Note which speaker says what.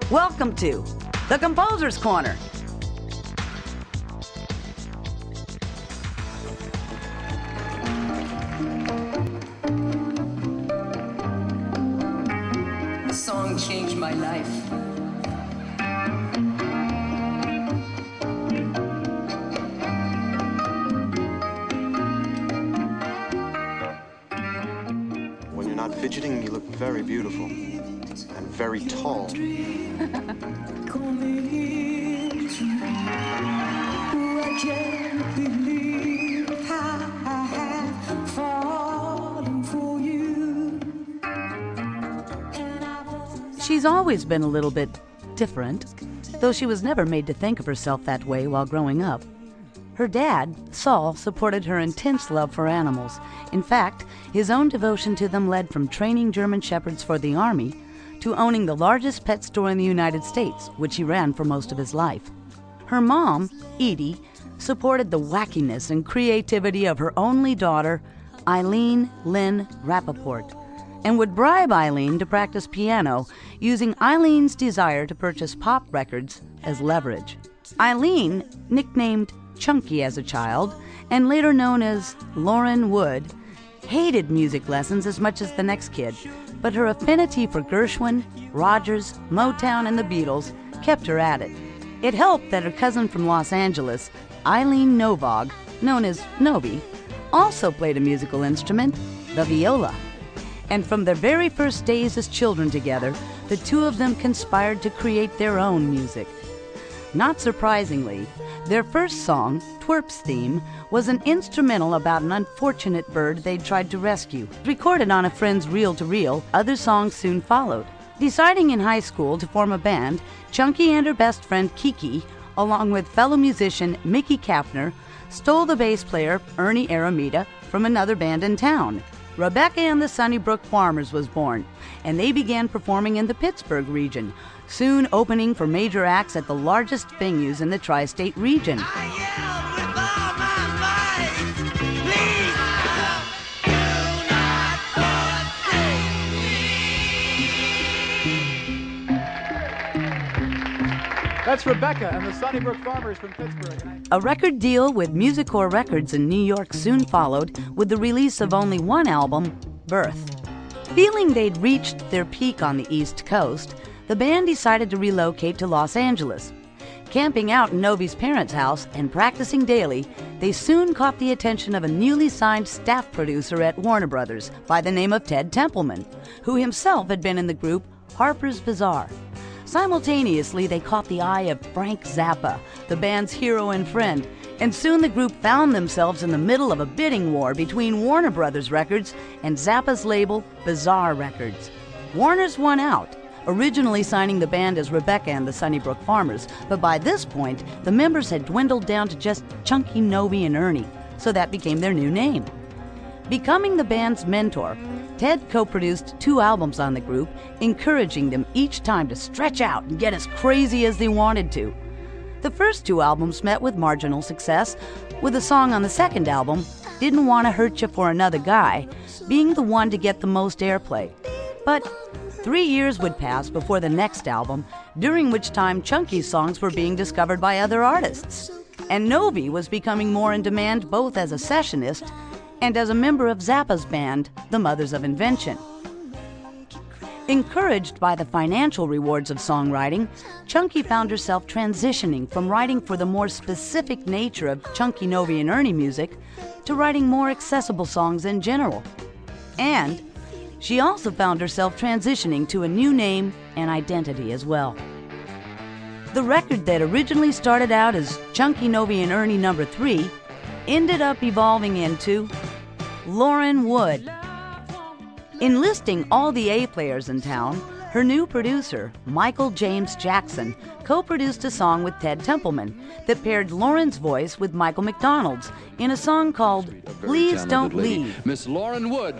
Speaker 1: Welcome to The Composer's Corner.
Speaker 2: This song changed my life.
Speaker 3: When you're not fidgeting, you look very beautiful and very tall.
Speaker 1: She's always been a little bit different, though she was never made to think of herself that way while growing up. Her dad, Saul, supported her intense love for animals. In fact, his own devotion to them led from training German Shepherds for the Army to owning the largest pet store in the United States, which he ran for most of his life. Her mom, Edie, supported the wackiness and creativity of her only daughter, Eileen Lynn Rappaport, and would bribe Eileen to practice piano, using Eileen's desire to purchase pop records as leverage. Eileen, nicknamed Chunky as a child, and later known as Lauren Wood, hated music lessons as much as the next kid, but her affinity for Gershwin, Rogers, Motown, and the Beatles kept her at it. It helped that her cousin from Los Angeles, Eileen Novog, known as Novi, also played a musical instrument, the viola. And from their very first days as children together, the two of them conspired to create their own music. Not surprisingly, their first song, Twerp's Theme, was an instrumental about an unfortunate bird they'd tried to rescue. Recorded on a friend's reel-to-reel, other songs soon followed. Deciding in high school to form a band, Chunky and her best friend Kiki, along with fellow musician Mickey Kaffner, stole the bass player Ernie Aramita from another band in town. Rebecca and the Sunnybrook Farmers was born, and they began performing in the Pittsburgh region, soon opening for major acts at the largest venues in the tri-state region.
Speaker 4: That's Rebecca and the Sunnybrook Farmers from Pittsburgh.
Speaker 1: A record deal with Musicorps Records in New York soon followed, with the release of only one album, Birth. Feeling they'd reached their peak on the East Coast, the band decided to relocate to Los Angeles. Camping out in Novi's parents' house and practicing daily, they soon caught the attention of a newly signed staff producer at Warner Brothers by the name of Ted Templeman, who himself had been in the group Harper's Bazaar. Simultaneously, they caught the eye of Frank Zappa, the band's hero and friend, and soon the group found themselves in the middle of a bidding war between Warner Brothers Records and Zappa's label, Bizarre Records. Warner's won out, originally signing the band as Rebecca and the Sunnybrook Farmers, but by this point, the members had dwindled down to just Chunky, Novi, and Ernie, so that became their new name. Becoming the band's mentor, Ted co-produced 2 albums on the group, encouraging them each time to stretch out and get as crazy as they wanted to. The first 2 albums met with marginal success, with a song on the second album, Didn't Wanna Hurt Ya for Another Guy, being the one to get the most airplay. But 3 years would pass before the next album, during which time Chunky's songs were being discovered by other artists. And Novi was becoming more in demand both as a sessionist and as a member of Zappa's band, The Mothers of Invention. Encouraged by the financial rewards of songwriting, Chunky found herself transitioning from writing for the more specific nature of Chunky, Novi, and Ernie music to writing more accessible songs in general. And she also found herself transitioning to a new name and identity as well. The record that originally started out as Chunky, Novi, and Ernie No. 3 ended up evolving into Lauren Wood. Enlisting all the A players in town, her new producer, Michael James Jackson, co-produced a song with Ted Templeman that paired Lauren's voice with Michael McDonald's in a song called Please Don't Leave.
Speaker 5: Miss Lauren Wood.